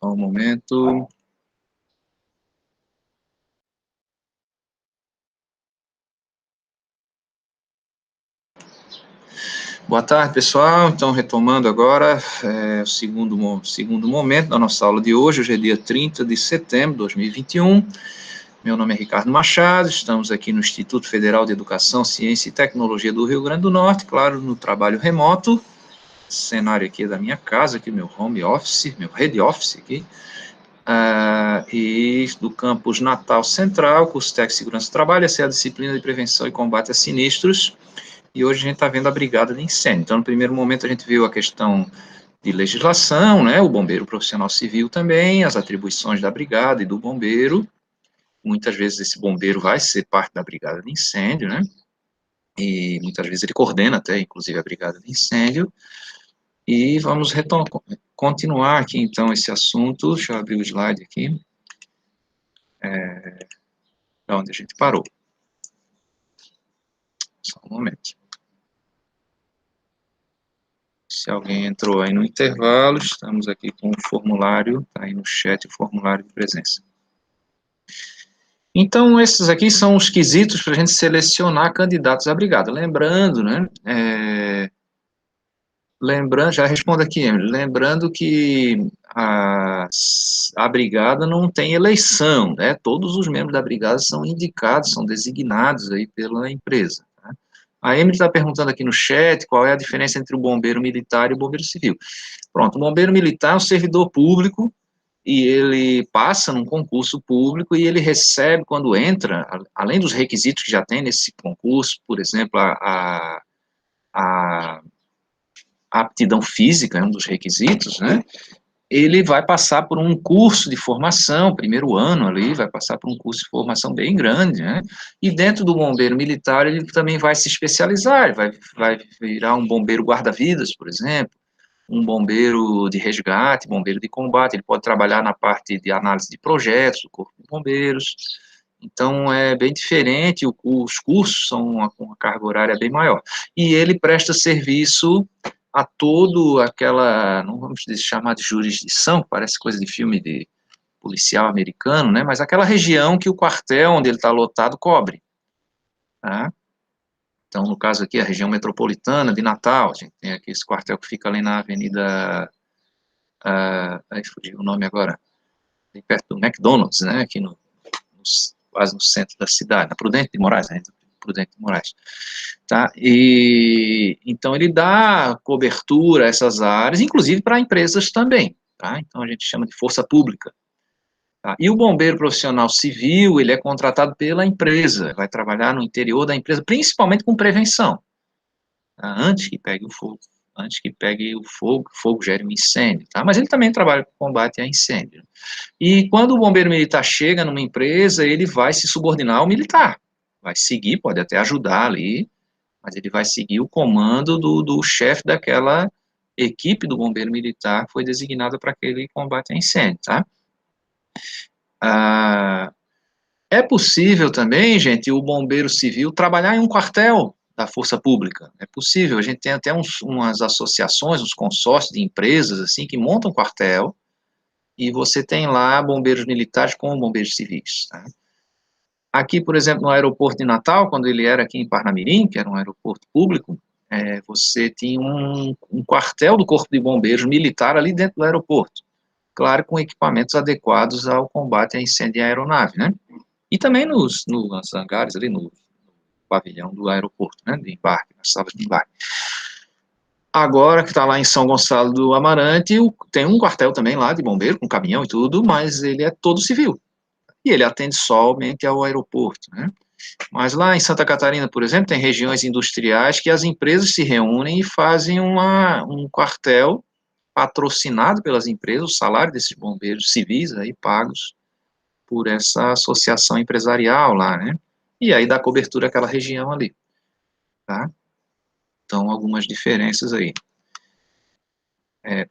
Só um momento. Boa tarde, pessoal. Então, retomando agora o segundo momento da nossa aula de hoje é dia 30 de setembro de 2021. Meu nome é Ricardo Machado, estamos aqui no Instituto Federal de Educação, Ciência e Tecnologia do Rio Grande do Norte, claro, no trabalho remoto. Cenário aqui é da minha casa, aqui meu home office, meu head office aqui, e do campus Natal Central, curso técnico de segurança do trabalho, essa é a disciplina de prevenção e combate a sinistros, e hoje a gente está vendo a brigada de incêndio. Então, no primeiro momento a gente viu a questão de legislação, né, o bombeiro profissional civil também, as atribuições da brigada e do bombeiro. Muitas vezes esse bombeiro vai ser parte da brigada de incêndio, né, e muitas vezes ele coordena até, inclusive, a brigada de incêndio. E vamos continuar aqui, então, esse assunto. Deixa eu abrir o slide aqui, da onde a gente parou. Só um momento. Se alguém entrou aí no intervalo, estamos aqui com o formulário, está aí no chat o formulário de presença. Então, esses aqui são os quesitos para a gente selecionar candidatos à brigada. Lembrando, né, já respondo aqui, Emily, lembrando que a brigada não tem eleição, né, todos os membros da brigada são indicados, são designados aí pela empresa. Tá? A Emily está perguntando aqui no chat qual é a diferença entre o bombeiro militar e o bombeiro civil. Pronto, o bombeiro militar é um servidor público e ele passa num concurso público e ele recebe, quando entra, além dos requisitos que já tem nesse concurso, por exemplo, a aptidão física é um dos requisitos, né? Ele vai passar por um curso de formação, primeiro ano ali, vai passar por um curso de formação bem grande, né? E dentro do bombeiro militar, ele também vai se especializar, vai virar um bombeiro guarda-vidas, por exemplo, um bombeiro de resgate, bombeiro de combate, ele pode trabalhar na parte de análise de projetos do Corpo de Bombeiros. Então, é bem diferente, os cursos são uma carga horária bem maior. E ele presta serviço a todo aquela, não vamos chamar de jurisdição, parece coisa de filme de policial americano, né, mas aquela região que o quartel onde ele está lotado cobre. Tá? Então, no caso aqui, a região metropolitana de Natal, a gente tem aqui esse quartel que fica ali na avenida, aí fugiu o nome agora, perto do McDonald's, né, aqui quase no centro da cidade, na Prudente de Moraes, né, Prudente de Moraes, tá, e então ele dá cobertura a essas áreas, inclusive para empresas também, tá, então a gente chama de força pública, tá, e o bombeiro profissional civil, ele é contratado pela empresa, vai trabalhar no interior da empresa, principalmente com prevenção, tá, antes que pegue o fogo gere um incêndio, tá, mas ele também trabalha com combate a incêndio. E quando o bombeiro militar chega numa empresa, ele vai se subordinar ao militar, vai seguir, pode até ajudar ali, mas ele vai seguir o comando do chefe daquela equipe do bombeiro militar que foi designada para aquele combate a incêndio, tá? É possível também, gente, o bombeiro civil trabalhar em um quartel da força pública, é possível, a gente tem até umas associações, uns consórcios de empresas, assim, que montam quartel, e você tem lá bombeiros militares com bombeiros civis, tá? Aqui, por exemplo, no aeroporto de Natal, quando ele era aqui em Parnamirim, que era um aeroporto público, você tinha um quartel do Corpo de Bombeiros militar ali dentro do aeroporto, claro, com equipamentos adequados ao combate a incêndio em aeronave, né? E também nos hangares ali, no pavilhão do aeroporto, né, de embarque, nas salas de embarque. Agora que está lá em São Gonçalo do Amarante, tem um quartel também lá de bombeiro, com caminhão e tudo, mas ele é todo civil. E ele atende somente ao aeroporto, né? Mas lá em Santa Catarina, por exemplo, tem regiões industriais que as empresas se reúnem e fazem um quartel patrocinado pelas empresas, o salário desses bombeiros civis aí pagos por essa associação empresarial lá, né? E aí dá cobertura àquela região ali, tá? Então, algumas diferenças aí.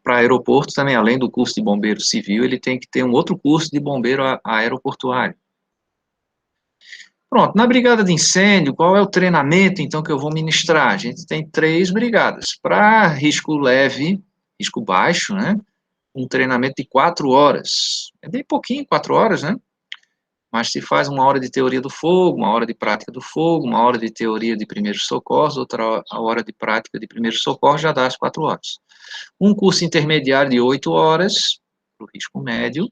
Para aeroporto também, além do curso de bombeiro civil, ele tem que ter um outro curso de bombeiro aeroportuário. Pronto, na brigada de incêndio, qual é o treinamento, então, que eu vou ministrar? A gente tem 3 brigadas. Para risco leve, risco baixo, né? um treinamento de 4 horas. É bem pouquinho, 4 horas, né? Mas se faz 1 hora de teoria do fogo, 1 hora de prática do fogo, 1 hora de teoria de primeiros socorros, outra hora de prática de primeiros socorros, já dá as 4 horas. Um curso intermediário de 8 horas, para o risco médio,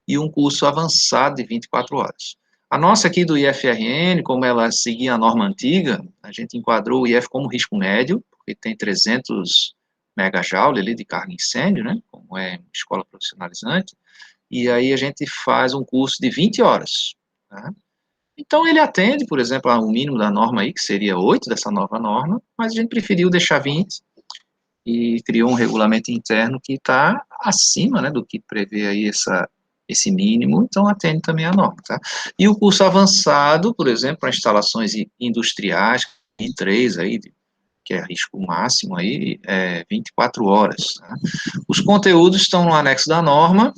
e um curso avançado de 24 horas. A nossa aqui do IFRN, como ela seguia a norma antiga, a gente enquadrou o IF como risco médio, porque tem 300 megajoule ali de carga incêndio, né, como é escola profissionalizante, e aí a gente faz um curso de 20 horas. Tá? Então ele atende, por exemplo, ao mínimo da norma aí, que seria 8 dessa nova norma, mas a gente preferiu deixar 20 e criou um regulamento interno que está acima, né, do que prevê aí esse mínimo, então atende também a norma, tá? E o curso avançado, por exemplo, para instalações industriais, I3 aí, que é risco máximo aí, 24 horas, tá? Os conteúdos estão no anexo da norma,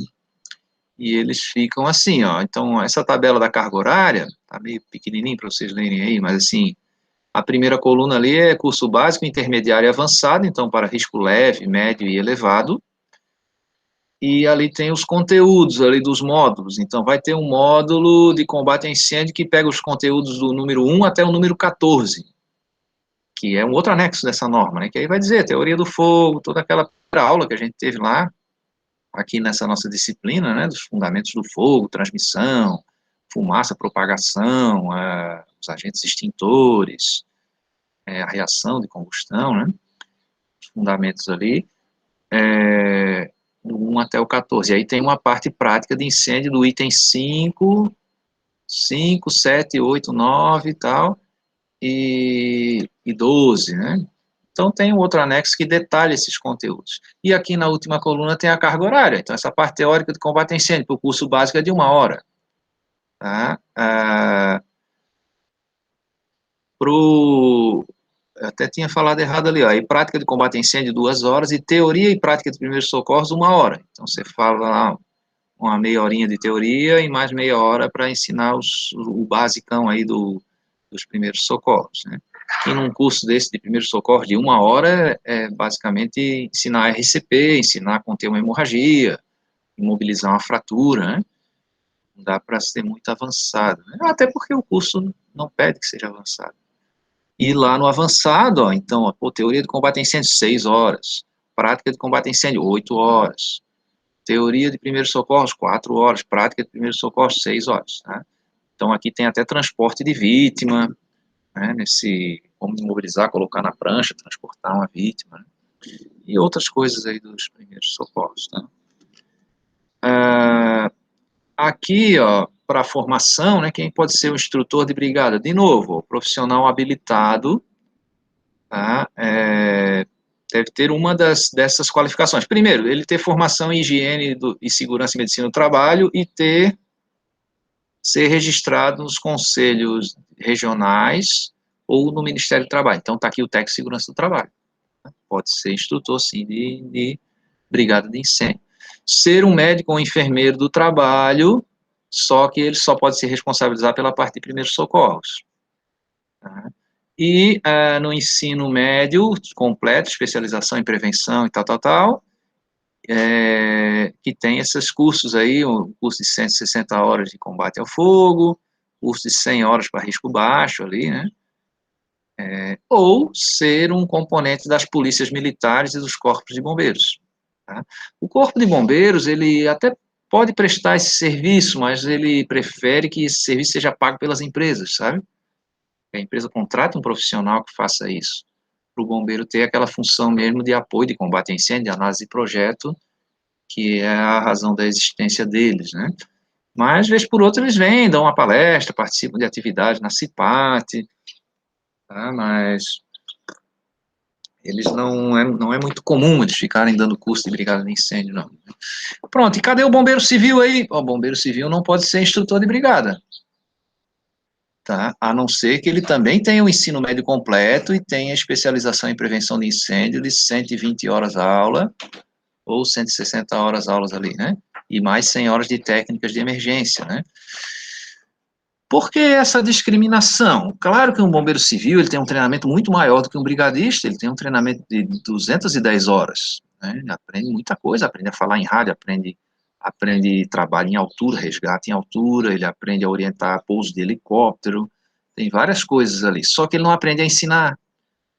e eles ficam assim, ó, então essa tabela da carga horária, tá meio pequenininho para vocês lerem aí, mas assim, a primeira coluna ali é curso básico, intermediário e avançado, então para risco leve, médio e elevado, e ali tem os conteúdos ali dos módulos, então vai ter um módulo de combate a incêndio que pega os conteúdos do número 1 até o número 14, que é um outro anexo dessa norma, né, que aí vai dizer teoria do fogo, toda aquela aula que a gente teve lá, aqui nessa nossa disciplina, né, dos fundamentos do fogo, transmissão, fumaça, propagação, os agentes extintores, a reação de combustão, né, os fundamentos ali, do 1 até o 14. E aí tem uma parte prática de incêndio do item 5, 7, 8, 9 e tal, e 12, né? Então tem um outro anexo que detalha esses conteúdos. E aqui na última coluna tem a carga horária. Então essa parte teórica de combate a incêndio, para o curso básico é de 1 hora. Tá? Até tinha falado errado ali, ó, e prática de combate a incêndio 2 horas, e teoria e prática de primeiros socorros 1 hora. Então você fala lá uma meia horinha de teoria e mais meia hora para ensinar o basicão aí dos primeiros socorros, né? E num curso desse de primeiros socorros de 1 hora, é basicamente ensinar RCP, ensinar a conter uma hemorragia, imobilizar uma fratura, né? Não dá para ser muito avançado, né? Até porque o curso não pede que seja avançado. E lá no avançado, ó, então, teoria de combate a incêndio, 6 horas. Prática de combate a incêndio, 8 horas. Teoria de primeiros socorros, 4 horas. Prática de primeiros socorros, 6 horas. Tá? Então, aqui tem até transporte de vítima, né, como imobilizar, colocar na prancha, transportar uma vítima, né, e outras coisas aí dos primeiros socorros. Tá? Aqui, ó, para a formação, né, quem pode ser o instrutor de brigada? De novo, o profissional habilitado, tá, deve ter uma dessas qualificações. Primeiro, ele ter formação em higiene e segurança e medicina do trabalho e ser registrado nos conselhos regionais ou no Ministério do Trabalho. Então, está aqui o técnico de segurança do trabalho. Pode ser instrutor, sim, de brigada de incêndio. Ser um médico ou enfermeiro do trabalho, só que ele só pode se responsabilizar pela parte de primeiros socorros. Tá? E no ensino médio completo, especialização em prevenção e tal, que tem esses cursos aí, o curso de 160 horas de combate ao fogo, curso de 100 horas para risco baixo ali, né? Ou ser um componente das polícias militares e dos corpos de bombeiros. Tá? O corpo de bombeiros, ele até pode prestar esse serviço, mas ele prefere que esse serviço seja pago pelas empresas, sabe? A empresa contrata um profissional que faça isso, para o bombeiro ter aquela função mesmo de apoio de combate a incêndio, de análise de projeto, que é a razão da existência deles, né? Mas, vez por outra, eles vêm, dão uma palestra, participam de atividades na CIPAT, tá? Mas eles não é muito comum eles ficarem dando curso de brigada de incêndio, não. Pronto, e cadê o bombeiro civil aí? O bombeiro civil não pode ser instrutor de brigada, tá? A não ser que ele também tenha o ensino médio completo e tenha especialização em prevenção de incêndio de 120 horas aula, ou 160 horas aulas ali, né? E mais 100 horas de técnicas de emergência, né? Por que essa discriminação? Claro que um bombeiro civil ele tem um treinamento muito maior do que um brigadista, ele tem um treinamento de 210 horas. né? Aprende muita coisa, aprende a falar em rádio, aprende trabalho em altura, resgate em altura, ele aprende a orientar pouso de helicóptero, tem várias coisas ali, só que ele não aprende a ensinar.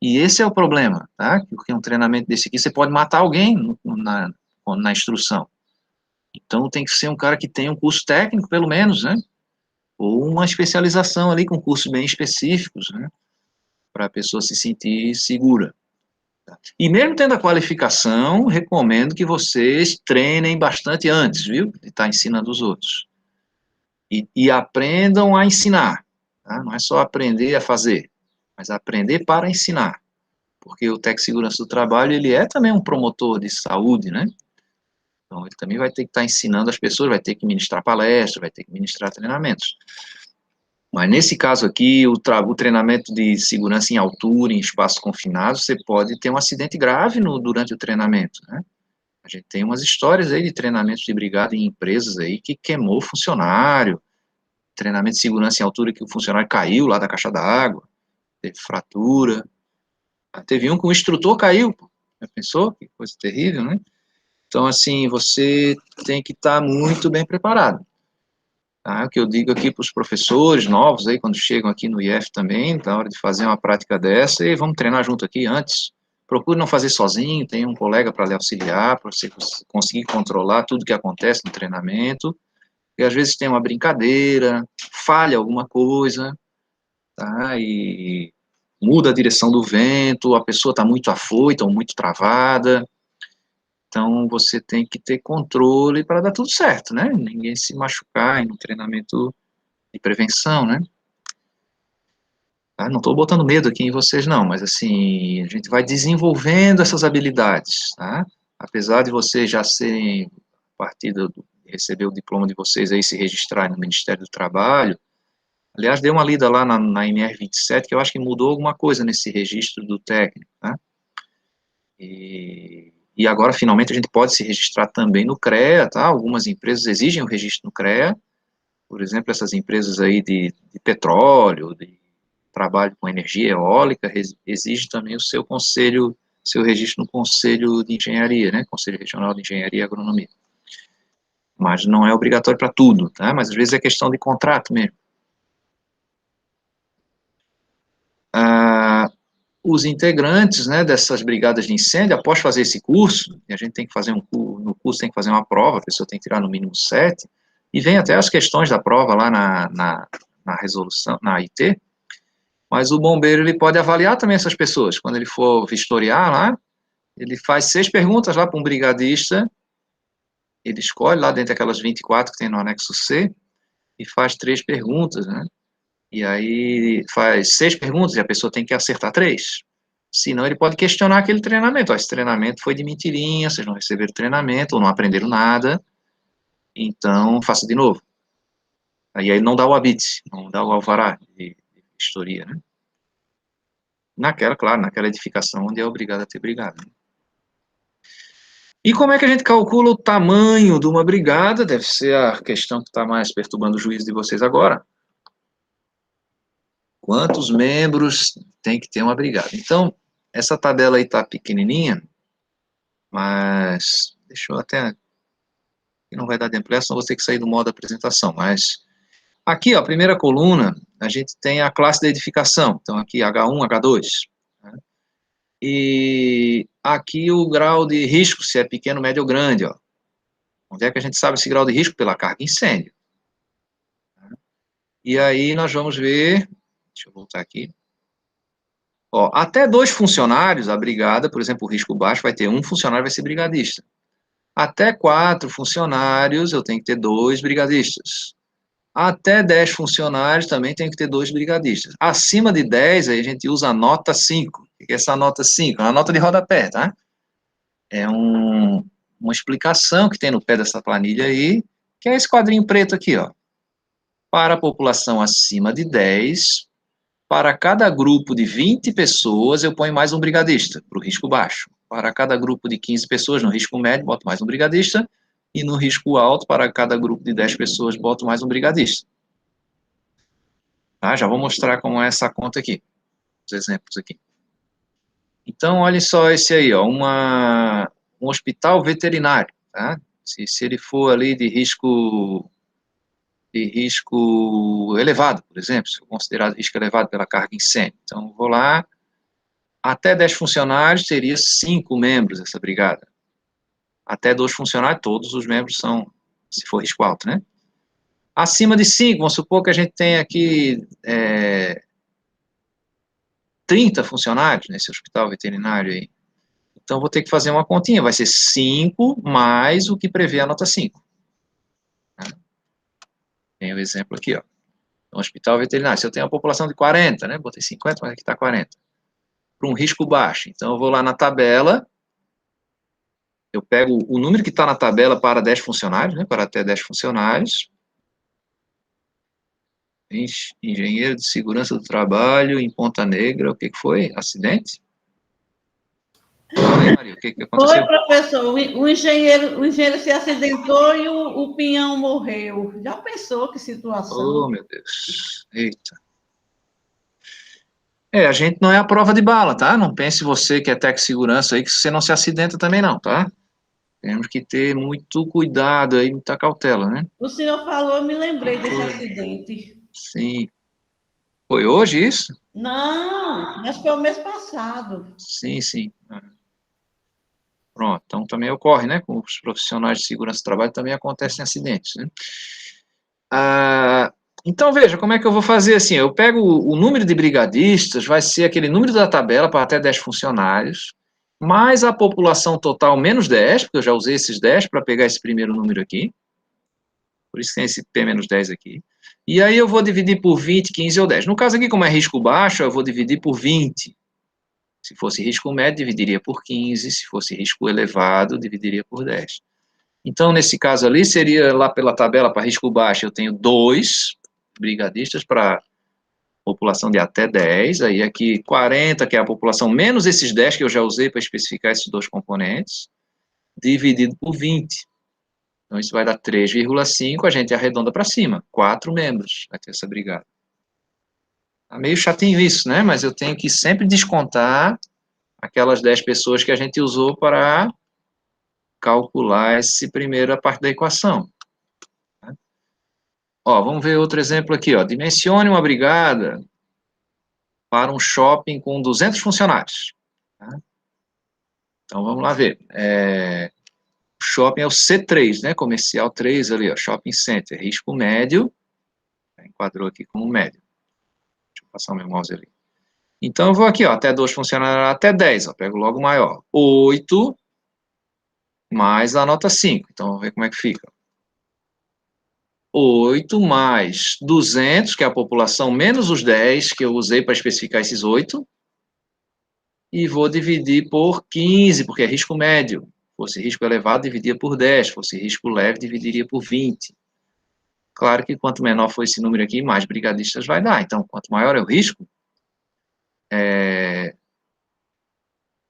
E esse é o problema, tá? Porque um treinamento desse aqui, você pode matar alguém na instrução. Então tem que ser um cara que tenha um curso técnico, pelo menos, né? Ou uma especialização ali com cursos bem específicos, né? Para a pessoa se sentir segura. E mesmo tendo a qualificação, recomendo que vocês treinem bastante antes, viu? De estar ensinando os outros. E aprendam a ensinar, tá? Não é só aprender a fazer, mas aprender para ensinar. Porque o técnico de segurança do trabalho, ele é também um promotor de saúde, né? Então, ele também vai ter que estar ensinando as pessoas, vai ter que ministrar palestras, vai ter que ministrar treinamentos. Mas nesse caso aqui, o treinamento de segurança em altura, em espaço confinado, você pode ter um acidente grave durante o treinamento, né? A gente tem umas histórias aí de treinamentos de brigada em empresas aí que queimou funcionário, treinamento de segurança em altura que o funcionário caiu lá da caixa d'água, teve fratura. Teve um que o instrutor caiu, pô. Já pensou? Que coisa terrível, né? Então, assim, você tem que estar muito bem preparado. Tá? O que eu digo aqui para os professores novos, aí, quando chegam aqui no IF também, na hora de fazer uma prática dessa, e vamos treinar junto aqui antes. Procure não fazer sozinho, tem um colega para lhe auxiliar, para você conseguir controlar tudo que acontece no treinamento. E às vezes tem uma brincadeira, falha alguma coisa, tá? E muda a direção do vento, a pessoa está muito afoita ou muito travada. Então, você tem que ter controle para dar tudo certo, né? Ninguém se machucar no treinamento de prevenção, né? Tá? Não estou botando medo aqui em vocês, não, mas assim, a gente vai desenvolvendo essas habilidades, tá? Apesar de vocês já serem, a partir de receber o diploma de vocês aí, se registrarem no Ministério do Trabalho, aliás, dei uma lida lá na NR 27, que eu acho que mudou alguma coisa nesse registro do técnico, tá? E agora, finalmente, a gente pode se registrar também no CREA, tá? Algumas empresas exigem o registro no CREA, por exemplo, essas empresas aí de petróleo, de trabalho com energia eólica, exige também o seu conselho, seu registro no Conselho de Engenharia, né? Conselho Regional de Engenharia e Agronomia. Mas não é obrigatório para tudo, tá? Mas às vezes é questão de contrato mesmo. Os integrantes, né, dessas brigadas de incêndio, após fazer esse curso, e a gente tem que fazer no curso tem que fazer uma prova, a pessoa tem que tirar no mínimo 7, e vem até as questões da prova lá na resolução, na IT, mas o bombeiro, ele pode avaliar também essas pessoas, quando ele for vistoriar lá, ele faz 6 perguntas lá para um brigadista, ele escolhe lá dentro daquelas 24 que tem no anexo C, e faz 3 perguntas, né, e aí faz 6 perguntas e a pessoa tem que acertar 3. Senão ele pode questionar aquele treinamento. Ó, esse treinamento foi de mentirinha, vocês não receberam treinamento, ou não aprenderam nada, então faça de novo. Aí ele não dá o habite, não dá o alvará de vistoria, né? Naquela, claro, naquela edificação onde é obrigado a ter brigada. E como é que a gente calcula o tamanho de uma brigada? Deve ser a questão que está mais perturbando o juízo de vocês agora. Quantos membros tem que ter uma brigada? Então, essa tabela aí está pequenininha, mas deixa eu até, não vai dar tempo, senão vou ter que sair do modo apresentação, mas aqui, ó, a primeira coluna, a gente tem a classe da edificação, então aqui H1, H2, né? E aqui o grau de risco, se é pequeno, médio ou grande, ó. Onde é que a gente sabe esse grau de risco? Pela carga incêndio. E aí nós vamos ver, deixa eu voltar aqui, ó, até 2 funcionários, a brigada, por exemplo, o risco baixo vai ter um funcionário vai ser brigadista. Até 4 funcionários, eu tenho que ter 2 brigadistas. Até 10 funcionários também tem que ter 2 brigadistas. Acima de 10, aí a gente usa a nota 5. O que é essa nota 5? É uma nota de rodapé, tá? É uma explicação que tem no pé dessa planilha aí, que é esse quadrinho preto aqui, ó. Para a população acima de 10, para cada grupo de 20 pessoas, eu ponho mais um brigadista, para o risco baixo. Para cada grupo de 15 pessoas, no risco médio, boto mais um brigadista. E no risco alto, para cada grupo de 10 pessoas, boto mais um brigadista. Tá? Já vou mostrar como é essa conta aqui, os exemplos aqui. Então, olha só esse aí, ó, um hospital veterinário, tá? Se ele for ali de risco elevado, por exemplo, se for considerado risco elevado pela carga incêndio. Então, vou lá, até 10 funcionários, teria 5 membros essa brigada. Até 2 funcionários, todos os membros são, se for risco alto, né? Acima de 5, vamos supor que a gente tem aqui 30 funcionários nesse hospital veterinário aí. Então, vou ter que fazer uma continha, vai ser 5 mais o que prevê a nota 5. Tem o exemplo aqui, ó. Um hospital veterinário, se eu tenho uma população de 40, né, botei 50, mas aqui está 40. Para um risco baixo. Então, eu vou lá na tabela, eu pego o número que está na tabela para 10 funcionários, né, para até 10 funcionários. Engenheiro de segurança do trabalho em Ponta Negra, o que foi? Acidente? Fala aí, Maria, o que aconteceu? Foi, professor, o engenheiro se acidentou e o pinhão morreu. Já pensou que situação? Oh, meu Deus. Eita. A gente não é a prova de bala, tá? Não pense você que é técnico de segurança aí, que você não se acidenta também não, tá? Temos que ter muito cuidado aí, muita cautela, né? O senhor falou, eu me lembrei desse acidente. Sim. Foi hoje isso? Não, mas foi o mês passado. Sim, sim. Pronto, então também ocorre, né? Com os profissionais de segurança do trabalho também acontecem acidentes, né? Então, veja, como é que eu vou fazer assim? Eu pego o número de brigadistas, vai ser aquele número da tabela para até 10 funcionários, mais a população total menos 10, porque eu já usei esses 10 para pegar esse primeiro número aqui. Por isso tem esse P menos 10 aqui. E aí eu vou dividir por 20, 15 ou 10. No caso aqui, como é risco baixo, eu vou dividir por 20. Se fosse risco médio, dividiria por 15. Se fosse risco elevado, dividiria por 10. Então, nesse caso ali, seria lá pela tabela para risco baixo, eu tenho 2 brigadistas para população de até 10. Aí aqui 40, que é a população menos esses 10 que eu já usei para especificar esses 2 componentes, dividido por 20. Então, isso vai dar 3,5, a gente arredonda para cima. 4 membros vai ter essa brigada. Tá meio chatinho isso, né? Mas eu tenho que sempre descontar aquelas 10 pessoas que a gente usou para calcular essa primeira parte da equação. Ó, vamos ver outro exemplo aqui, ó. Dimensione uma brigada para um shopping com 200 funcionários. Tá? Então, vamos lá ver. O shopping é o C3, né? Comercial 3 ali, ó. Shopping Center. Risco médio. Enquadrou aqui como médio. Deixa eu passar o meu mouse ali. Então, eu vou aqui, ó, até 2 funcionários, até 10, ó, pego logo o maior. 8 mais a nota 5. Então, vamos ver como é que fica. 8 mais 200, que é a população, menos os 10 que eu usei para especificar esses 8. E vou dividir por 15, porque é risco médio. Fosse risco elevado, dividia por 10. Fosse risco leve, dividiria por 20. Claro que quanto menor for esse número aqui, mais brigadistas vai dar. Então, quanto maior é o risco,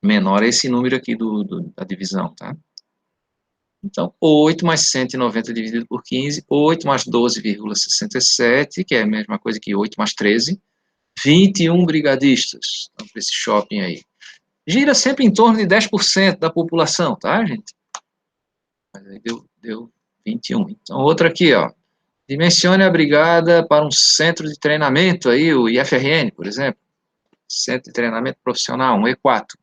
menor é esse número aqui da divisão, tá? Então, 8 mais 190 dividido por 15, 8 mais 12,67, que é a mesma coisa que 8 mais 13, 21 brigadistas. Então, para esse shopping aí. Gira sempre em torno de 10% da população, tá, gente? Mas aí deu 21. Então, outra aqui, ó. Dimensione a brigada para um centro de treinamento aí, o IFRN, por exemplo. Centro de treinamento profissional, um E4.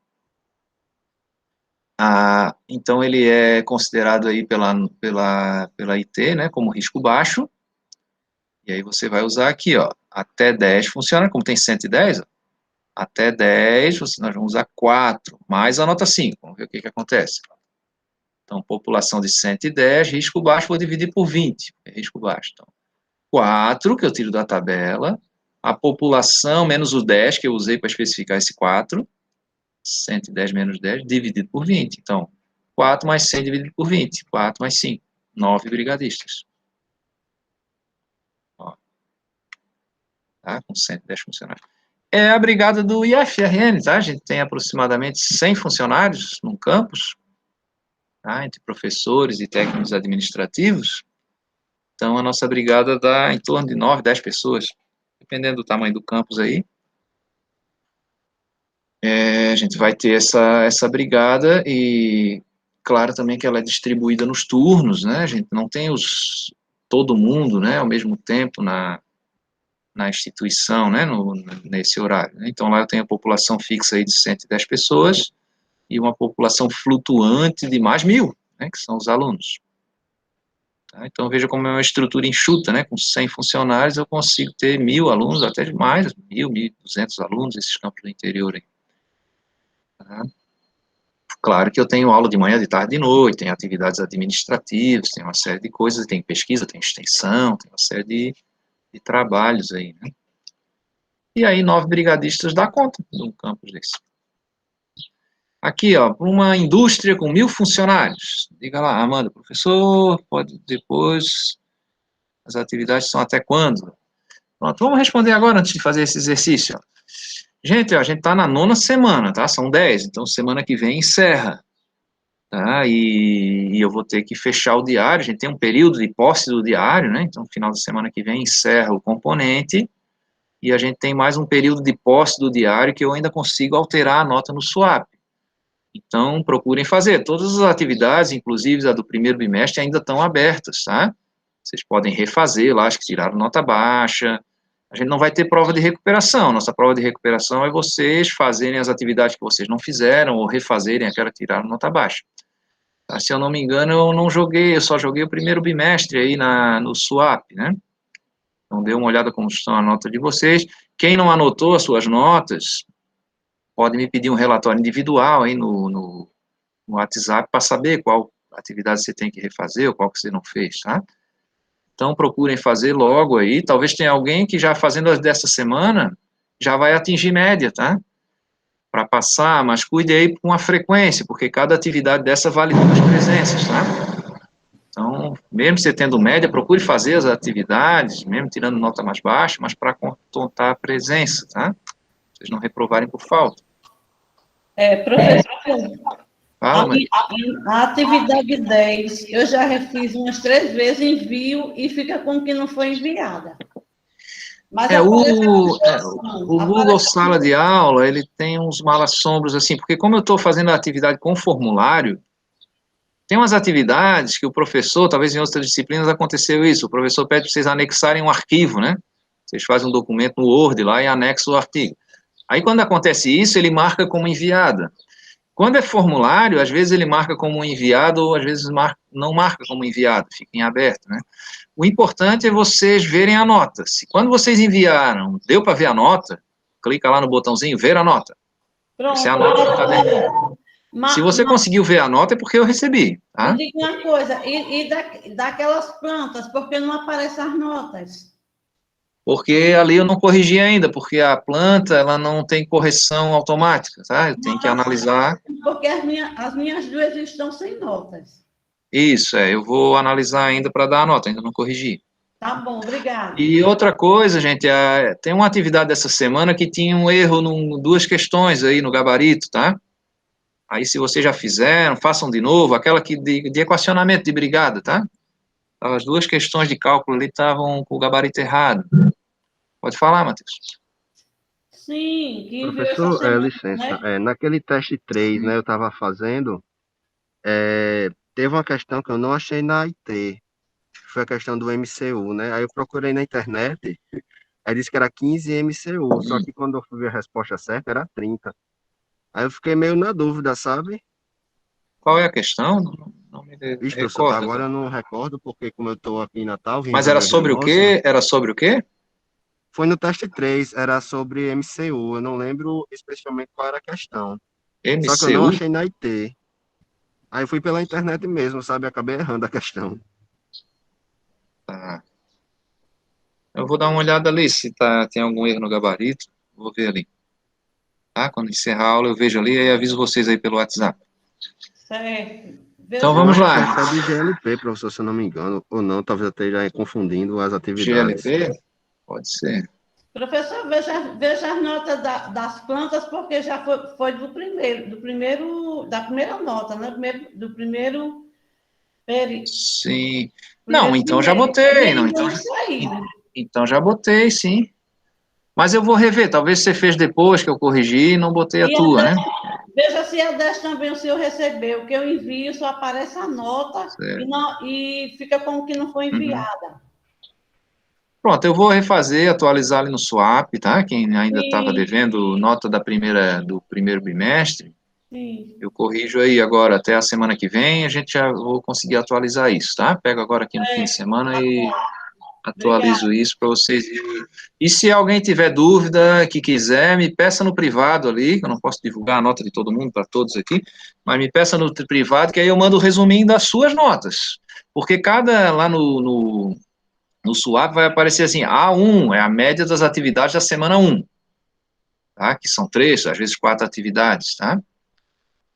Então, ele é considerado aí pela IT, né, como risco baixo. E aí você vai usar aqui, ó, até 10 funciona, como tem 110, ó, até 10, nós vamos usar 4, mais a nota 5. Vamos ver o que acontece. Então, população de 110, risco baixo, vou dividir por 20, é risco baixo. Então, 4, que eu tiro da tabela, a população menos o 10, que eu usei para especificar esse 4, 110 menos 10, dividido por 20. Então, 4 mais 100 dividido por 20, 4 mais 5, 9 brigadistas. Ó, tá? Com 110 funcionários. É a brigada do IFRN, tá? A gente tem aproximadamente 100 funcionários no campus, tá? Entre professores e técnicos administrativos. Então, a nossa brigada dá em torno de 9, 10 pessoas, dependendo do tamanho do campus aí. A gente vai ter essa brigada e claro também que ela é distribuída nos turnos, né? A gente não tem todo mundo, né, ao mesmo tempo na instituição, né, nesse horário, né? Então, lá eu tenho a população fixa aí de 110 pessoas e uma população flutuante de mais 1.000, né, que são os alunos. Tá? Então, veja como é uma estrutura enxuta, né? Com 100 funcionários, eu consigo ter 1.000 alunos, até mais, 1.000, 1.200 alunos, esses campos do interior aí. Tá? Claro que eu tenho aula de manhã, de tarde, de noite, tem atividades administrativas, tem uma série de coisas, tem pesquisa, tem extensão, tem uma série de trabalhos aí, né? E aí, 9 brigadistas dá conta de um campus desse. Aqui, ó, uma indústria com 1.000 funcionários. Diga lá, Amanda, professor, pode depois, as atividades são até quando? Pronto, vamos responder agora antes de fazer esse exercício. Ó. Gente, ó, a gente está na 9ª semana, tá? São 10, então semana que vem encerra. Tá? E eu vou ter que fechar o diário, a gente tem um período de posse do diário, né? Então, no final da semana que vem encerra o componente, e a gente tem mais um período de posse do diário que eu ainda consigo alterar a nota no swap. Então, procurem fazer. Todas as atividades, inclusive a do primeiro bimestre, ainda estão abertas, tá? Vocês podem refazer lá, as que tiraram nota baixa. A gente não vai ter prova de recuperação. Nossa prova de recuperação é vocês fazerem as atividades que vocês não fizeram ou refazerem aquela que tiraram nota baixa. Tá? Se eu não me engano, eu só joguei o primeiro bimestre aí no swap, né? Então, dê uma olhada como estão a nota de vocês. Quem não anotou as suas notas, pode me pedir um relatório individual aí no WhatsApp para saber qual atividade você tem que refazer ou qual que você não fez, tá? Então, procurem fazer logo aí. Talvez tenha alguém que já fazendo as dessa semana já vai atingir média, tá? Para passar, mas cuide aí com a frequência, porque cada atividade dessa vale 2 presenças, tá? Então, mesmo você tendo média, procure fazer as atividades, mesmo tirando nota mais baixa, mas para contar a presença, tá? Vocês não reprovarem por falta. Professor, Fala, Maria. a atividade 10, eu já refiz umas 3 vezes, envio e fica como que não foi enviada. Mas o Google Sala de Aula, ele tem uns mal-assombros assim, porque como eu estou fazendo a atividade com formulário, tem umas atividades que o professor, talvez em outras disciplinas aconteceu isso, o professor pede para vocês anexarem um arquivo, né? Vocês fazem um documento no Word lá e anexam o artigo. Aí quando acontece isso, ele marca como enviada. Quando é formulário, às vezes ele marca como enviado ou às vezes não marca como enviado, fica em aberto, né? O importante é vocês verem a nota. Se quando vocês enviaram, deu para ver a nota, clica lá no botãozinho, ver a nota. Pronto. Essa é a nota do caderno. Se você conseguiu ver a nota, é porque eu recebi, tá? Me diga uma coisa, daquelas plantas, por que não aparecem as notas? Porque ali eu não corrigi ainda, porque a planta, ela não tem correção automática, tá? Eu tenho que analisar. Porque as minhas 2 estão sem notas. Isso, eu vou analisar ainda para dar a nota, ainda não corrigi. Tá bom, obrigada. E outra coisa, gente, tem uma atividade dessa semana que tinha um erro em 2 questões aí no gabarito, tá? Aí, se vocês já fizeram, façam de novo, aquela que de equacionamento de brigada, tá? As 2 questões de cálculo ali estavam com o gabarito errado. Pode falar, Matheus. Sim, que enviou Professor, essa semana, licença, né? naquele teste 3, né, eu estava fazendo, teve uma questão que eu não achei na IT, foi a questão do MCU, né? Aí eu procurei na internet, aí disse que era 15 MCU, só que quando eu fui ver a resposta certa era 30. Aí eu fiquei meio na dúvida, sabe? Qual é a questão? Não me Vixe, professor, recordo. agora eu não recordo, porque como eu estou aqui em Natal, vim Mas era resolver sobre o negócio. quê? Era sobre o quê? Foi no teste 3, era sobre MCU, eu não lembro especificamente qual era a questão. Só que eu não MCU? achei na IT. Aí eu fui pela internet mesmo, sabe? Acabei errando a questão. Tá. Eu vou dar uma olhada ali se tem algum erro no gabarito. Vou ver ali. Tá? Quando encerrar a aula, eu vejo ali e aviso vocês aí pelo WhatsApp. Certo. Então, Eu vamos acho lá. que é de GLP, professor, se eu não me engano. Ou não, talvez eu esteja confundindo as atividades. GLP? Pode ser. Professor, veja as notas das plantas, porque já foi da primeira nota, né? Do primeiro período. Sim. Não, então já botei. Não, então já botei, sim. Mas eu vou rever. Talvez você fez depois que eu corrigi e não botei a tua, né? Veja se a 10 também o senhor recebeu, que eu envio, só aparece a nota e fica como que não foi enviada. Pronto, eu vou refazer, atualizar ali no Swap, tá? Quem ainda estava Sim, devendo nota do primeiro bimestre, sim. eu corrijo aí agora, até a semana que vem, a gente já vou conseguir atualizar isso, tá? Pego agora aqui no fim de semana e Obrigada. atualizo isso para vocês. E se alguém tiver dúvida, que quiser, me peça no privado ali, que eu não posso divulgar a nota de todo mundo para todos aqui, mas me peça no privado, que aí eu mando o resuminho das suas notas. Porque lá no Swap vai aparecer assim, A1 é a média das atividades da semana 1, tá? Que são 3, às vezes 4 atividades, tá?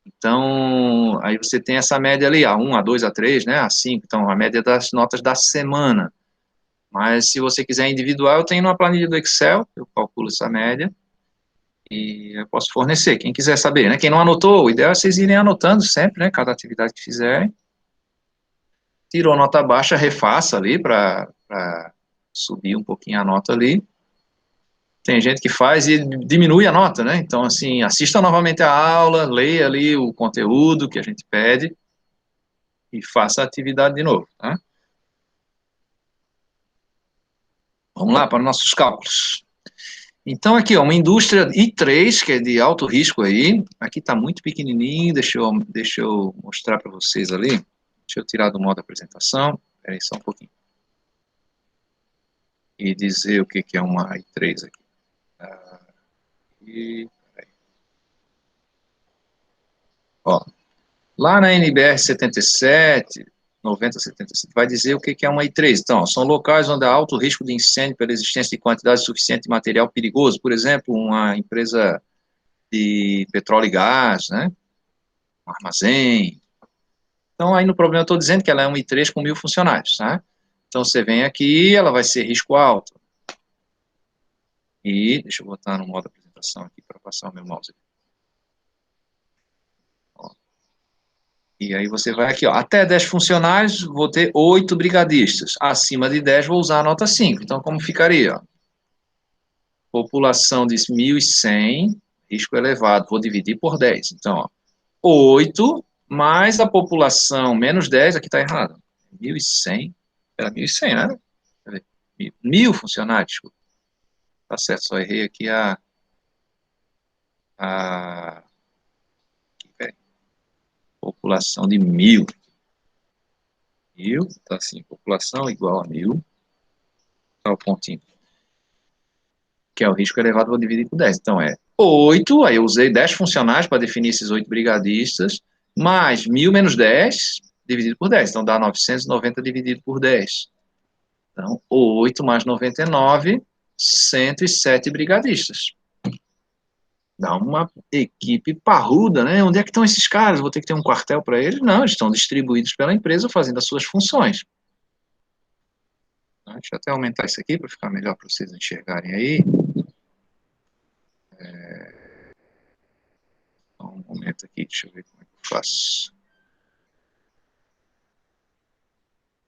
Então, aí você tem essa média ali, A1, A2, A3, né? A5, então a média das notas da semana. Mas se você quiser individual, eu tenho uma planilha do Excel, eu calculo essa média e eu posso fornecer. Quem quiser saber, né? Quem não anotou, o ideal é vocês irem anotando sempre, né? Cada atividade que fizerem. Tirou nota baixa, refaça ali para subir um pouquinho a nota ali. Tem gente que faz e diminui a nota, né? Então, assim, assista novamente a aula, leia ali o conteúdo que a gente pede e faça a atividade de novo, tá? Vamos lá para os nossos cálculos. Então, aqui, ó, uma indústria I3, que é de alto risco aí. Aqui está muito pequenininho, deixa eu mostrar para vocês ali. Deixa eu tirar do modo apresentação. Espera aí só um pouquinho. E dizer o que é uma I3 aqui. Ó, lá na NBR 77, 9077, vai dizer o que é uma I3. Então, ó, são locais onde há alto risco de incêndio pela existência de quantidade suficiente de material perigoso. Por exemplo, uma empresa de petróleo e gás, né? Um armazém. Então, aí no problema eu estou dizendo que ela é uma I3 com 1.000 funcionários, tá? Então, você vem aqui, ela vai ser risco alto. E, deixa eu botar no modo apresentação aqui para passar o meu mouse aqui. E aí você vai aqui, ó, até 10 funcionários, vou ter 8 brigadistas. Acima de 10, vou usar a nota 5. Então, como ficaria? Ó? População de 1.100, risco elevado, vou dividir por 10. Então, ó, 8 mais a população menos 10, aqui está errado. 1.100, era 1.100, né? 1.000 funcionários, desculpa. Tá certo, só errei aqui a população de 1.000. 1.000, tá assim, população igual a 1.000. Tá o pontinho. Que é o risco elevado, vou dividir por 10. Então, é 8, aí eu usei 10 funcionários para definir esses 8 brigadistas, mais 1.000 menos 10, dividido por 10. Então, dá 990 dividido por 10. Então, 8 mais 99, 107 brigadistas. Dá uma equipe parruda, né? Onde é que estão esses caras? Vou ter que ter um quartel para eles? Não, eles estão distribuídos pela empresa fazendo as suas funções. Deixa eu até aumentar isso aqui para ficar melhor para vocês enxergarem aí. Um momento aqui, deixa eu ver como é que eu faço.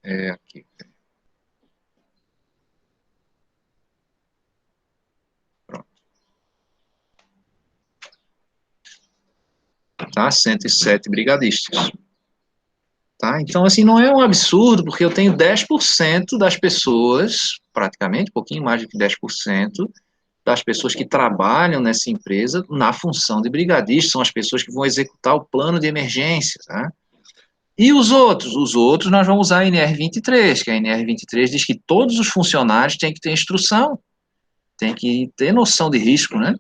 É aqui. Pronto. Tá? 107 brigadistas. Tá? Então, assim, não é um absurdo, porque eu tenho 10% das pessoas, praticamente, um pouquinho mais de 10%, das pessoas que trabalham nessa empresa na função de brigadista, são as pessoas que vão executar o plano de emergência, tá? E os outros? Os outros nós vamos usar a NR23, que a NR23 diz que todos os funcionários têm que ter instrução, têm que ter noção de risco, né?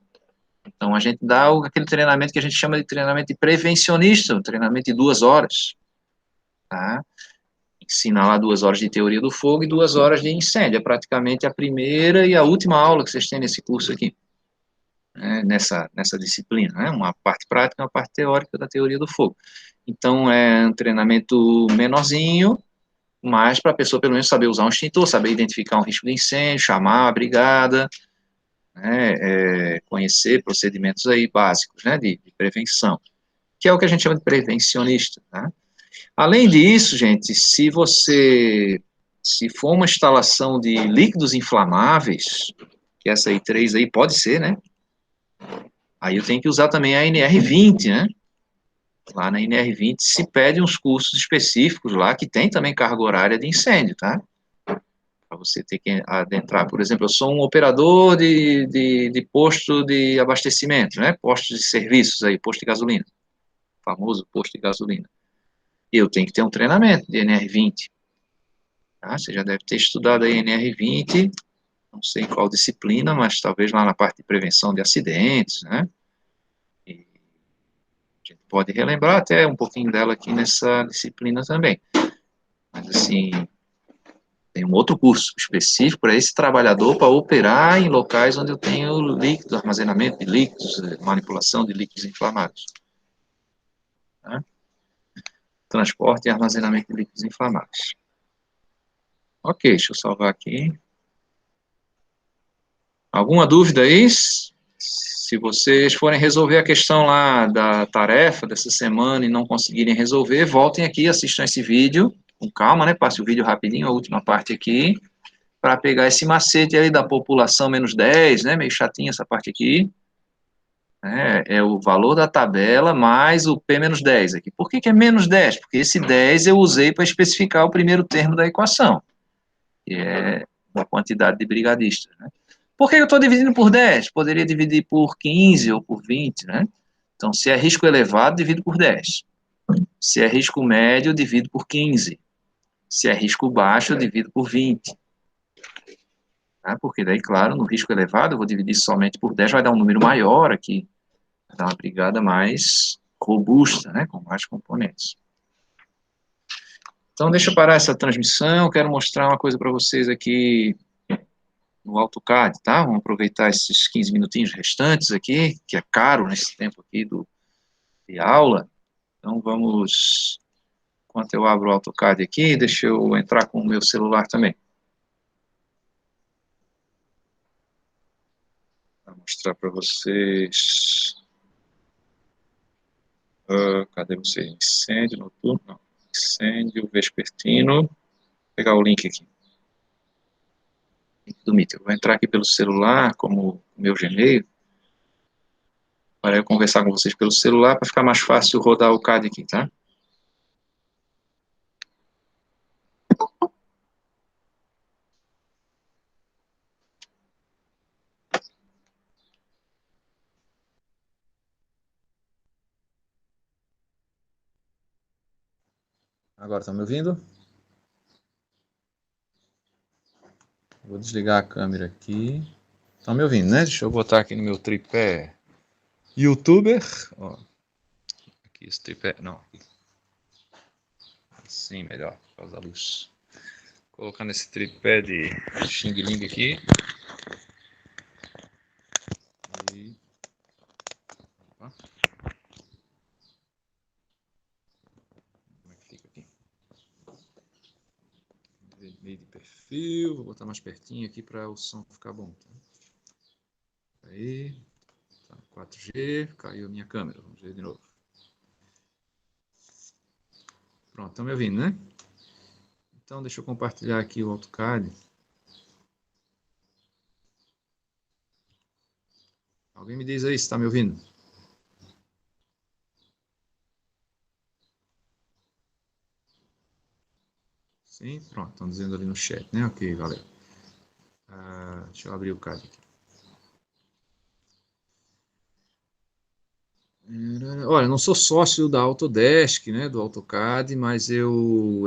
Então, a gente dá aquele treinamento que a gente chama de treinamento de prevencionista, um treinamento de 2 horas, tá? Ensina lá 2 horas de teoria do fogo e 2 horas de incêndio, é praticamente a primeira e a última aula que vocês têm nesse curso aqui, né? nessa disciplina, né? Uma parte prática e uma parte teórica da teoria do fogo. Então, é um treinamento menorzinho, mas para a pessoa pelo menos saber usar um extintor, saber identificar um risco de incêndio, chamar a brigada, né, conhecer procedimentos aí básicos, né, de prevenção, que é o que a gente chama de prevencionista, tá? Além disso, gente, se for uma instalação de líquidos inflamáveis, que essa I3 aí pode ser, né, Aí eu tenho que usar também a NR20, né? Lá na NR20 se pede uns cursos específicos lá, que tem também carga horária de incêndio, tá? Para você ter que adentrar. Por exemplo, eu sou um operador de posto de abastecimento, né? Postos de serviços aí, posto de gasolina. Famoso posto de gasolina. Eu tenho que ter um treinamento de NR20. Tá? Você já deve ter estudado a NR20, não sei em qual disciplina, mas talvez lá na parte de prevenção de acidentes, né? E a gente pode relembrar até um pouquinho dela aqui nessa disciplina também. Mas, assim, tem um outro curso específico para esse trabalhador para operar em locais onde eu tenho líquidos, armazenamento de líquidos, manipulação de líquidos inflamáveis. Tá? Transporte e armazenamento de líquidos inflamáveis. Ok, deixa eu salvar aqui. Alguma dúvida aí? Se vocês forem resolver a questão lá da tarefa dessa semana e não conseguirem resolver, voltem aqui, assistam esse vídeo com calma, né? Passe o vídeo rapidinho, a última parte aqui, para pegar esse macete aí da população menos 10, né? Meio chatinho essa parte aqui. É o valor da tabela mais o P menos 10 aqui. Por que é menos 10? Porque esse 10 eu usei para especificar o primeiro termo da equação, que é a quantidade de brigadistas, né? Por que eu estou dividindo por 10? Poderia dividir por 15 ou por 20, né? Então, se é risco elevado, divido por 10. Se é risco médio, divido por 15. Se é risco baixo, divido por 20. Tá? Porque daí, claro, no risco elevado, eu vou dividir somente por 10, vai dar um número maior aqui. Vai dar uma brigada mais robusta, né? Com mais componentes. Então, deixa eu parar essa transmissão. Quero mostrar uma coisa para vocês aqui no AutoCAD, tá? Vamos aproveitar esses 15 minutinhos restantes aqui, que é caro nesse tempo aqui de aula. Então, vamos, enquanto eu abro o AutoCAD aqui, deixa eu entrar com o meu celular também. Vou mostrar para vocês. Cadê vocês? Incêndio noturno? Não. Incêndio vespertino. Vou pegar o link aqui. Link do Meet. Eu vou entrar aqui pelo celular, como o meu Gmail, para eu conversar com vocês pelo celular, para ficar mais fácil rodar o CAD aqui, tá? Agora estão me ouvindo? Vou desligar a câmera aqui. Estão me ouvindo, né? Deixa eu botar aqui no meu tripé YouTuber. Ó, aqui esse tripé, não. Assim, melhor, por causa da luz. Colocando esse tripé de Xing Ling aqui. E... Opa. Como é que fica aqui? Meio de perfil. Vou botar mais pertinho aqui para o som ficar bom. Tá? Aí. Tá, 4G. Caiu a minha câmera. Vamos ver de novo. Pronto, estão me ouvindo, né? Então, deixa eu compartilhar aqui o AutoCAD. Alguém me diz aí se está me ouvindo? Sim, pronto, estão dizendo ali no chat, né? Ok, valeu. Deixa eu abrir o CAD aqui. Olha, não sou sócio da Autodesk, né, do AutoCAD, mas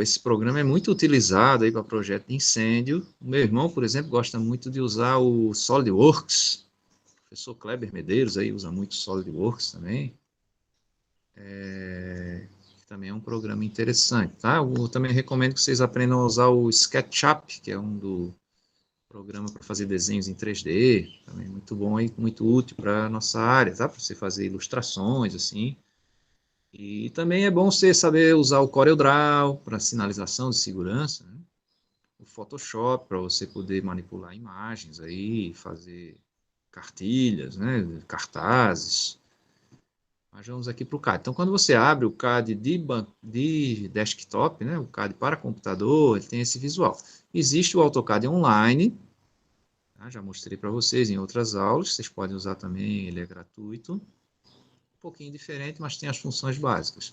esse programa é muito utilizado aí para projeto de incêndio. O meu irmão, por exemplo, gosta muito de usar o SolidWorks. O professor Kleber Medeiros aí usa muito o SolidWorks também. Que também é um programa interessante, tá? Eu também recomendo que vocês aprendam a usar o SketchUp, que é um programa para fazer desenhos em 3D, também muito bom e muito útil para a nossa área, tá? Para você fazer ilustrações, assim. E também é bom você saber usar o CorelDRAW para sinalização de segurança, né? O Photoshop para você poder manipular imagens aí, fazer cartilhas, né? Cartazes. Mas vamos aqui para o CAD. Então, quando você abre o CAD de desktop, né? O CAD para computador, ele tem esse visual. Existe o AutoCAD online, Tá? Já mostrei para vocês em outras aulas, vocês podem usar também, ele é gratuito. Um pouquinho diferente, mas tem as funções básicas.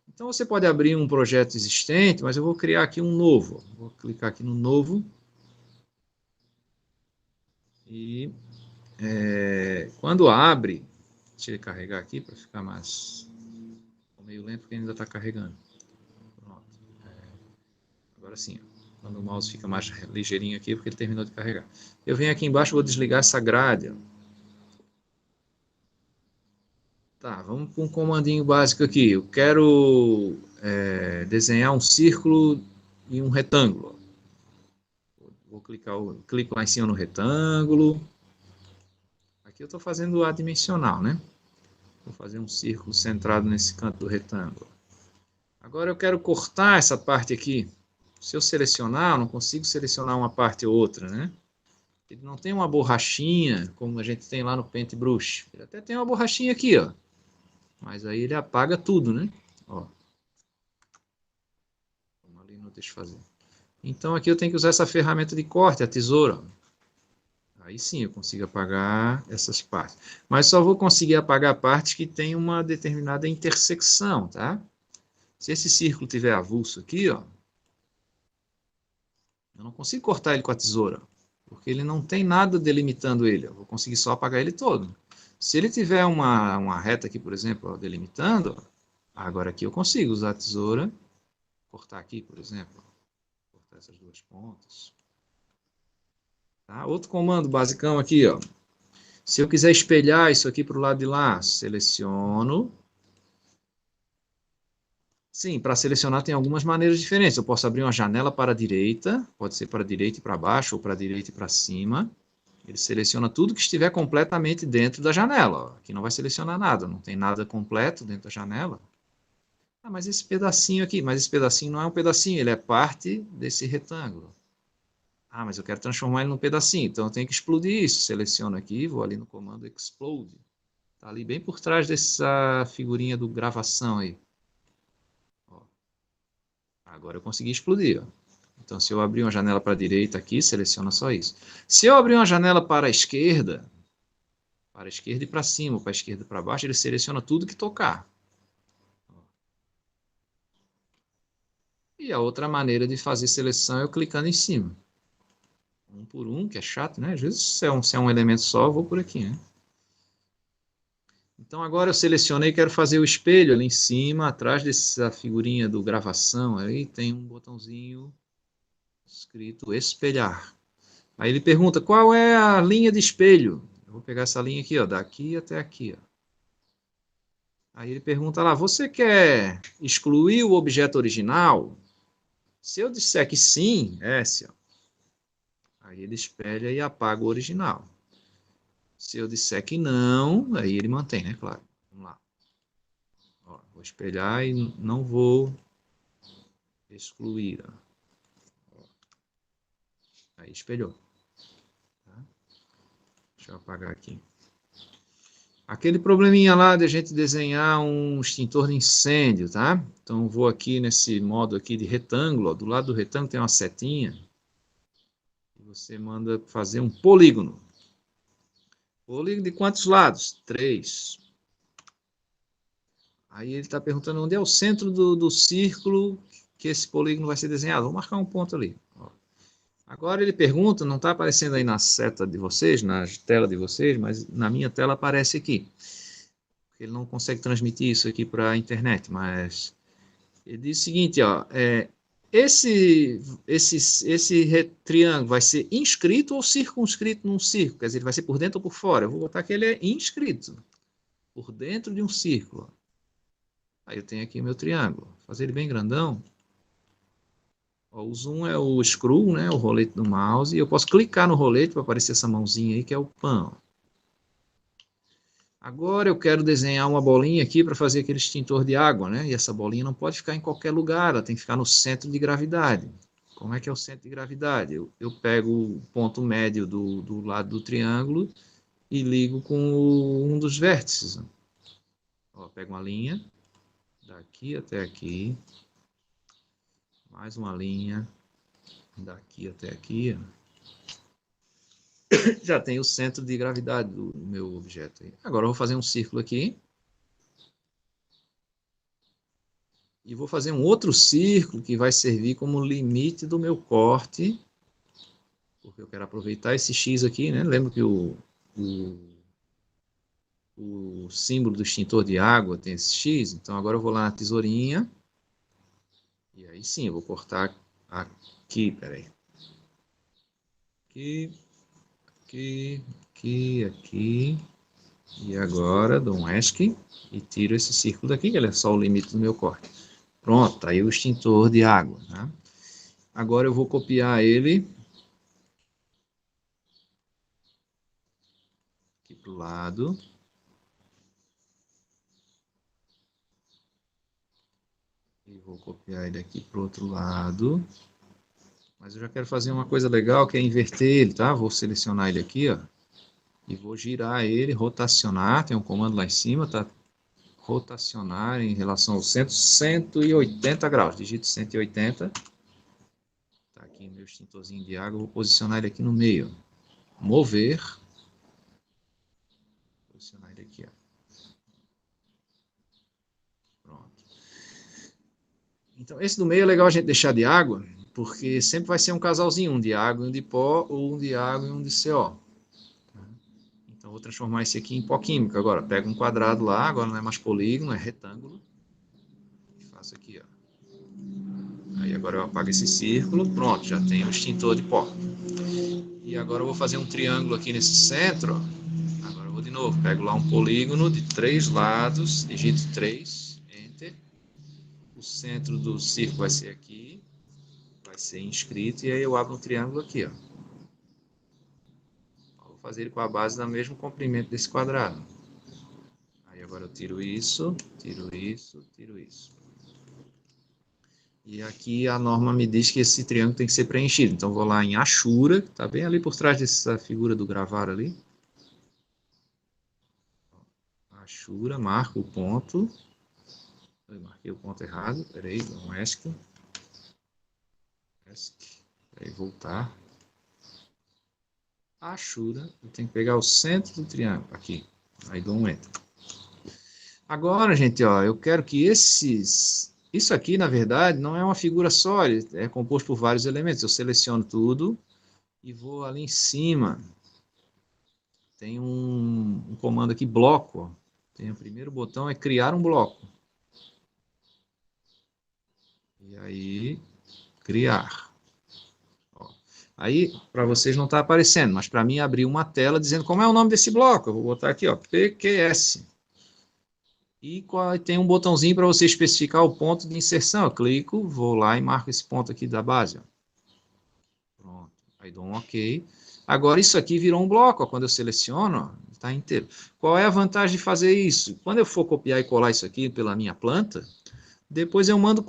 Então você pode abrir um projeto existente, mas eu vou criar aqui um novo. Vou clicar aqui no novo. E quando abre, deixa ele carregar aqui para ficar mais meio lento, porque ainda está carregando. Pronto. Agora sim, quando o mouse fica mais ligeirinho aqui, porque ele terminou de carregar. Eu venho aqui embaixo, vou desligar essa grade. Tá, vamos para um comandinho básico aqui. Eu quero desenhar um círculo e um retângulo. Vou clico lá em cima no retângulo. Aqui eu estou fazendo adimensional, né? Vou fazer um círculo centrado nesse canto do retângulo. Agora eu quero cortar essa parte aqui. Se eu selecionar, eu não consigo selecionar uma parte ou outra, né? Ele não tem uma borrachinha, como a gente tem lá no Paintbrush. Ele até tem uma borrachinha aqui, ó. Mas aí ele apaga tudo, né? Ó. Ali não deixa fazer. Então aqui eu tenho que usar essa ferramenta de corte, a tesoura. Aí sim eu consigo apagar essas partes. Mas só vou conseguir apagar partes que tem uma determinada intersecção, tá? Se esse círculo tiver avulso aqui, ó, eu não consigo cortar ele com a tesoura, porque ele não tem nada delimitando ele. Eu vou conseguir só apagar ele todo. Se ele tiver uma reta aqui, por exemplo, ó, delimitando, ó, agora aqui eu consigo usar a tesoura, cortar aqui, por exemplo, cortar essas duas pontas. Tá? Outro comando basicão aqui, ó. Se eu quiser espelhar isso aqui para o lado de lá, seleciono. Sim, para selecionar tem algumas maneiras diferentes. Eu posso abrir uma janela para a direita, pode ser para a direita e para baixo, ou para a direita e para cima. Ele seleciona tudo que estiver completamente dentro da janela. Aqui não vai selecionar nada, não tem nada completo dentro da janela. Ah, mas esse pedacinho aqui, mas esse pedacinho não é um pedacinho, ele é parte desse retângulo. Ah, mas eu quero transformar ele num pedacinho, então eu tenho que explodir isso. Seleciono aqui, vou ali no comando Explode. Está ali bem por trás dessa figurinha do gravação aí. Ó. Agora eu consegui explodir. Ó. Então, se eu abrir uma janela para a direita aqui, seleciona só isso. Se eu abrir uma janela para a esquerda e para cima, para a esquerda e para baixo, ele seleciona tudo que tocar. E a outra maneira de fazer seleção é eu clicando em cima. Um por um, que é chato, né? Às vezes, se é um elemento só, eu vou por aqui, né? Então, agora eu selecionei e quero fazer o espelho ali em cima, atrás dessa figurinha do gravação, aí tem um botãozinho escrito espelhar. Aí ele pergunta, qual é a linha de espelho? Eu vou pegar essa linha aqui, ó, daqui até aqui, ó. Aí ele pergunta lá, você quer excluir o objeto original? Se eu disser que sim, S, ó, aí ele espelha e apaga o original. Se eu disser que não, aí ele mantém, né? Claro. Vamos lá. Ó, vou espelhar e não vou excluir. Ó. Aí espelhou. Tá? Deixa eu apagar aqui. Aquele probleminha lá de a gente desenhar um extintor de incêndio, tá? Então vou aqui nesse modo aqui de retângulo. Ó. Do lado do retângulo tem uma setinha. E você manda fazer um polígono. Polígono de quantos lados? 3. Aí ele está perguntando onde é o centro do círculo que esse polígono vai ser desenhado. Vou marcar um ponto ali. Ó. Agora ele pergunta, não está aparecendo aí na seta de vocês, na tela de vocês, mas na minha tela aparece aqui. Ele não consegue transmitir isso aqui para a internet, mas ele diz o seguinte, ó, esse triângulo vai ser inscrito ou circunscrito num círculo? Quer dizer, ele vai ser por dentro ou por fora? Eu vou botar que ele é inscrito, por dentro de um círculo. Aí eu tenho aqui o meu triângulo. Vou fazer ele bem grandão. Ó, o zoom é o screw, né, o rolete do mouse, e eu posso clicar no rolete para aparecer essa mãozinha aí, que é o pan. Agora eu quero desenhar uma bolinha aqui para fazer aquele extintor de água, né? E essa bolinha não pode ficar em qualquer lugar, ela tem que ficar no centro de gravidade. Como é que é o centro de gravidade? Eu pego o ponto médio do lado do triângulo e ligo com um dos vértices. Ó, pego uma linha, daqui até aqui, mais uma linha, daqui até aqui. Ó. já tem o centro de gravidade do meu objeto. Agora eu vou fazer um círculo aqui. E vou fazer um outro círculo que vai servir como limite do meu corte, porque eu quero aproveitar esse X aqui, né? Lembra que o símbolo do extintor de água tem esse X? Então agora eu vou lá na tesourinha, e aí sim, eu vou cortar aqui, peraí. Aqui, e agora dou um ESC e tiro esse círculo daqui, que ele é só o limite do meu corte. Pronto, tá aí o extintor de água, tá? Agora eu vou copiar ele aqui para o lado. E vou copiar ele aqui para o outro lado. Mas eu já quero fazer uma coisa legal, que é inverter ele, tá? Vou selecionar ele aqui, ó. E vou girar ele, rotacionar. Tem um comando lá em cima, tá? Rotacionar em relação ao centro, 180 graus. Digito 180. Tá aqui meu extintorzinho de água. Vou posicionar ele aqui no meio. Mover. Posicionar ele aqui, ó. Pronto. Então, esse do meio é legal a gente deixar de água, porque sempre vai ser um casalzinho, um de água e um de pó, ou um de água e um de CO. Então, vou transformar esse aqui em pó químico agora. Pego um quadrado lá, agora não é mais polígono, é retângulo. E faço aqui, ó. Aí agora eu apago esse círculo, pronto, já tenho o extintor de pó. E agora eu vou fazer um triângulo aqui nesse centro, ó. Agora eu vou de novo, pego lá um polígono de 3 lados, digito 3, Enter. O centro do círculo vai ser aqui, vai ser inscrito, e aí eu abro um triângulo aqui, ó. Vou fazer ele com a base do mesmo comprimento desse quadrado. Aí agora eu tiro isso, tiro isso, tiro isso. E aqui a norma me diz que esse triângulo tem que ser preenchido. Então vou lá em Ashura, que está bem ali por trás dessa figura do gravar ali. Ashura, marco o ponto. Eu marquei o ponto errado, peraí, um ESC. Aí voltar. Ashura, eu tenho que pegar o centro do triângulo, aqui. Aí dou um Enter. Agora, gente, ó, eu quero que isso aqui, na verdade, não é uma figura sólida, é composto por vários elementos. Eu seleciono tudo e vou ali em cima. Tem um comando aqui, bloco. Ó. Tem o primeiro botão, é criar um bloco. E aí, criar. Ó. Aí, para vocês não está aparecendo, mas para mim abriu uma tela dizendo como é o nome desse bloco. Eu vou botar aqui, ó, PQS. E tem um botãozinho para você especificar o ponto de inserção. Eu clico, vou lá e marco esse ponto aqui da base. Ó. Pronto. Aí dou um OK. Agora isso aqui virou um bloco. Ó. Quando eu seleciono, está inteiro. Qual é a vantagem de fazer isso? Quando eu for copiar e colar isso aqui pela minha planta, depois eu mando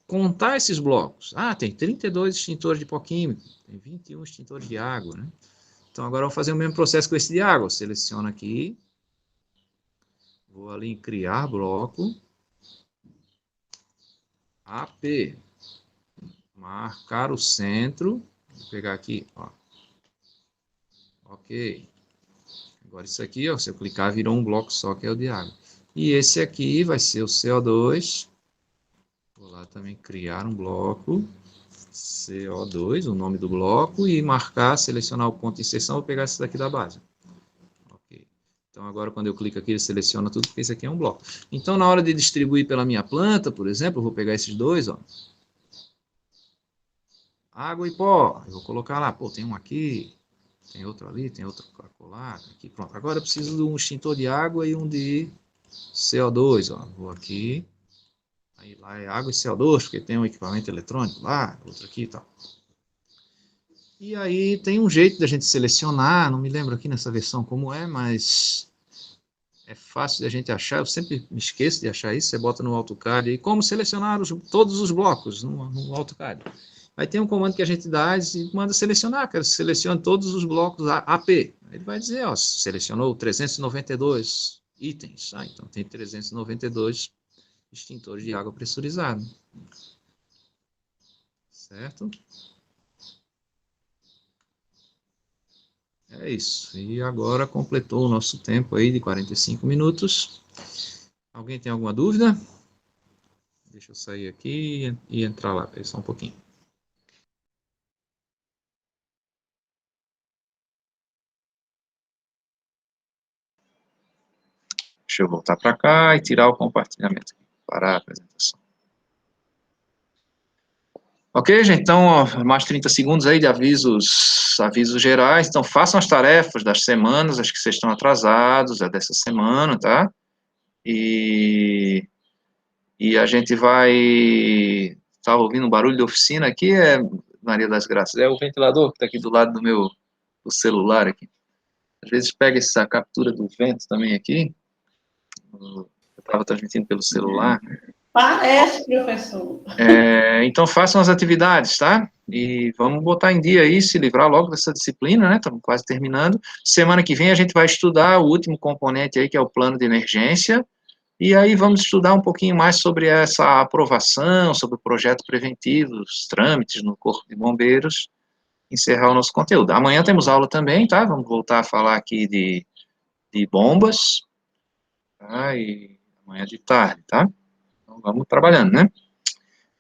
contar esses blocos. Ah, tem 32 extintores de pó químico, tem 21 extintores de água. Né? Então agora eu vou fazer o mesmo processo com esse de água. Eu seleciono aqui. Vou ali em criar bloco. AP. Marcar o centro. Vou pegar aqui, ó. Ok. Agora isso aqui, ó, se eu clicar, virou um bloco só, que é o de água. E esse aqui vai ser o CO2. Vou lá também criar um bloco. CO2, o nome do bloco. E marcar, selecionar o ponto de inserção. Vou pegar esse daqui da base. Então, agora, quando eu clico aqui, ele seleciona tudo, porque esse aqui é um bloco. Então, na hora de distribuir pela minha planta, por exemplo, eu vou pegar esses dois, ó. Água e pó. Eu vou colocar lá, pô, tem um aqui, tem outro ali, tem outro colar, aqui, pronto. Agora eu preciso de um extintor de água e um de CO2, ó. Vou aqui. Aí lá é água e CO2, porque tem um equipamento eletrônico lá, outro aqui e tal. E aí tem um jeito da gente selecionar, não me lembro aqui nessa versão como é, mas é fácil de a gente achar, eu sempre me esqueço de achar isso, você bota no AutoCAD e como selecionar todos os blocos no AutoCAD. Aí tem um comando que a gente dá e manda selecionar, que selecione todos os blocos AP. Ele vai dizer, ó, selecionou 392 itens. Ah, então tem 392 extintores de água pressurizado. Certo? É isso. E agora completou o nosso tempo aí de 45 minutos. Alguém tem alguma dúvida? Deixa eu sair aqui e entrar lá, peraí só um pouquinho. Deixa eu voltar para cá e tirar o compartilhamento. Parar a apresentação. Ok, gente, então, ó, mais 30 segundos aí de avisos gerais. Então, façam as tarefas das semanas, acho que vocês estão atrasados, é dessa semana, tá? E a gente vai... Estava ouvindo um barulho de oficina aqui, Maria das Graças, é o ventilador que está aqui do lado do celular aqui. Às vezes pega essa captura do vento também aqui, eu estava transmitindo pelo celular. Parece, professor. Então façam as atividades, tá? E vamos botar em dia aí, se livrar logo dessa disciplina, né? Estamos quase terminando. Semana que vem a gente vai estudar o último componente aí, que é o plano de emergência, e aí vamos estudar um pouquinho mais sobre essa aprovação, sobre o projeto preventivo, os trâmites no Corpo de Bombeiros, encerrar o nosso conteúdo. Amanhã temos aula também, tá? Vamos voltar a falar aqui de bombas, tá? E amanhã de tarde, tá? Então vamos trabalhando, né?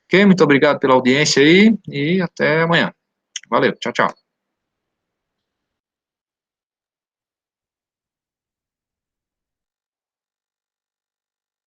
Ok, muito obrigado pela audiência aí e até amanhã. Valeu, tchau, tchau.